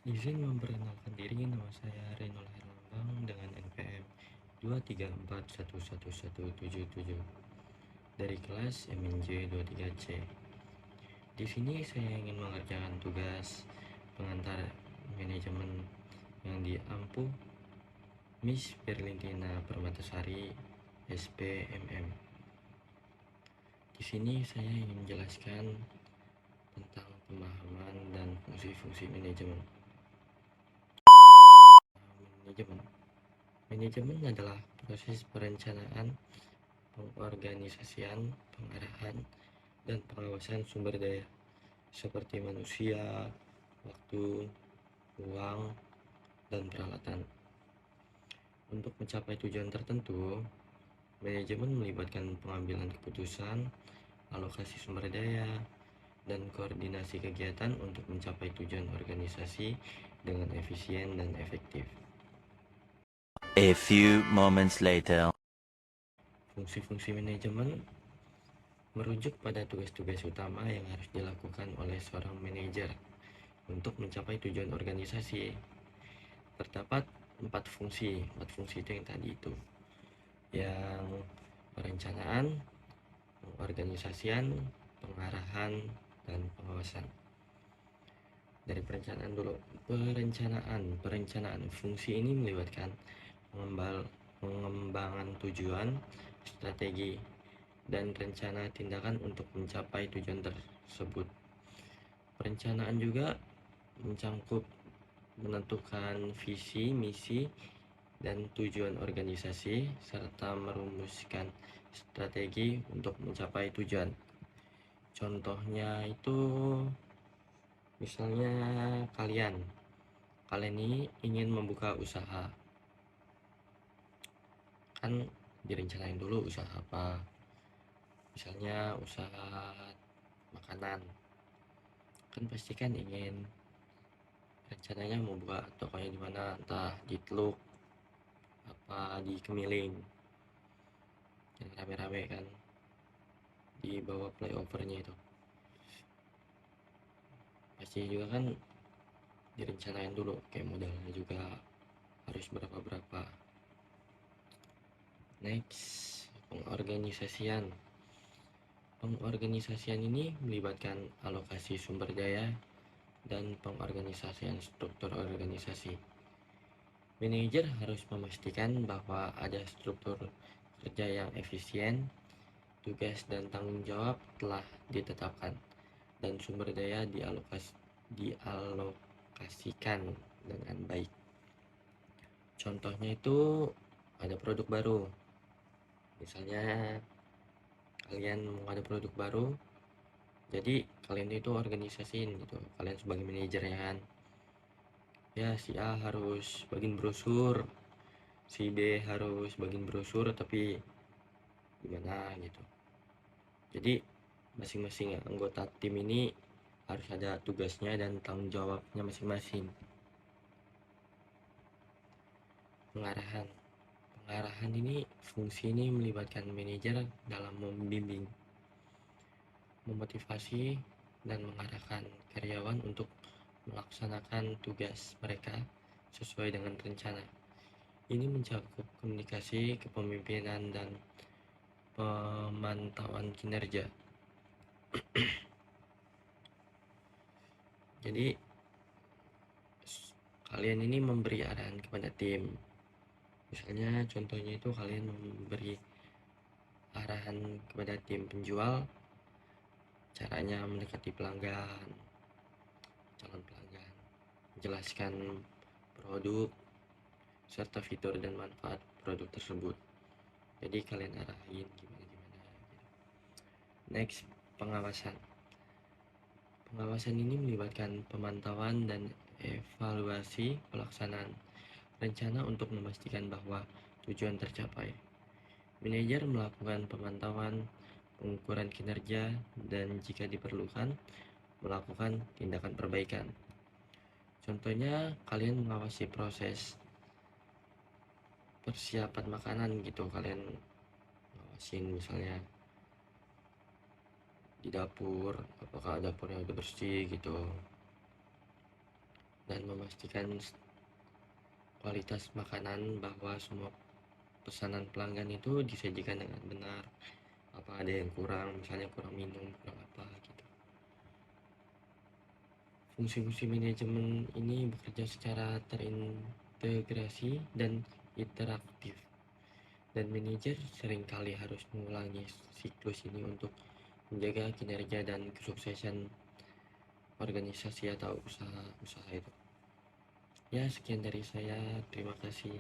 Izin memperkenalkan diri, nama saya Renol Herlambang dengan NPM 234111177 dari kelas MNJ 23C. Di sini saya ingin mengerjakan tugas pengantar manajemen yang diampu Miss Berlintina Permatasari SPMM. Di sini saya ingin menjelaskan tentang pemahaman dan fungsi-fungsi manajemen. Manajemen Manajemen adalah proses perencanaan, pengorganisasian, pengarahan, dan pengawasan sumber daya seperti manusia, waktu, uang, dan peralatan. Untuk mencapai tujuan tertentu, manajemen melibatkan pengambilan keputusan, alokasi sumber daya, dan koordinasi kegiatan untuk mencapai tujuan organisasi dengan efisien dan efektif. A few moments later. Fungsi-fungsi manajemen merujuk pada tugas-tugas utama yang harus dilakukan oleh seorang manajer untuk mencapai tujuan organisasi. Terdapat empat fungsi itu yang tadi itu, yang perencanaan, pengorganisasian, pengarahan, dan pengawasan. Dari perencanaan dulu. Perencanaan fungsi ini melibatkan pengembangan tujuan, strategi, dan rencana tindakan untuk mencapai tujuan tersebut. Perencanaan juga mencangkup menentukan visi, misi, dan tujuan organisasi, serta merumuskan strategi untuk mencapai tujuan. Contohnya itu, misalnya kalian ini ingin membuka usaha, kan direncanain dulu usaha apa. Misalnya usaha makanan, kan pasti kan ingin rencananya mau buka tokonya di mana, entah di Teluk apa di Kemiling, yang rame-rame kan di bawah flyovernya itu. Pasti juga kan direncanain dulu, kayak modalnya juga harus berapa. Next, pengorganisasian ini melibatkan alokasi sumber daya dan pengorganisasian struktur organisasi. Manajer harus memastikan bahwa ada struktur kerja yang efisien, tugas dan tanggung jawab telah ditetapkan, dan sumber daya dialokasikan dengan baik. Contohnya itu ada produk baru. Misalnya kalian mau ada produk baru, jadi kalian itu organisasiin gitu. Kalian sebagai manajer ya kan. Ya, si A harus bagiin brosur, si B harus bagiin brosur, tapi gimana gitu. Jadi masing-masing anggota tim ini harus ada tugasnya dan tanggung jawabnya masing-masing. Pengarahan ini, fungsi ini melibatkan manajer dalam membimbing, memotivasi, dan mengarahkan karyawan untuk melaksanakan tugas mereka sesuai dengan rencana. Ini mencakup komunikasi, kepemimpinan, dan pemantauan kinerja. Jadi kalian ini memberi arahan kepada tim. Misalnya contohnya itu kalian memberi arahan kepada tim penjual, caranya mendekati pelanggan, calon pelanggan, menjelaskan produk serta fitur dan manfaat produk tersebut. Jadi kalian arahin gimana. Next, pengawasan. Pengawasan ini melibatkan pemantauan dan evaluasi pelaksanaan rencana untuk memastikan bahwa tujuan tercapai. Manajer melakukan pemantauan, pengukuran kinerja, dan jika diperlukan, melakukan tindakan perbaikan. Contohnya, kalian mengawasi proses persiapan makanan gitu. Kalian ngawasin misalnya di dapur, apakah dapurnya udah bersih gitu. dan memastikan kualitas makanan, bahwa semua pesanan pelanggan itu disajikan dengan benar. Apa ada yang kurang, misalnya kurang minum, kurang apa gitu. Fungsi-fungsi manajemen ini bekerja secara terintegrasi dan interaktif, dan manajer seringkali harus mengulangi siklus ini untuk menjaga kinerja dan kesuksesan organisasi atau usaha itu. Ya, sekian dari saya. Terima kasih.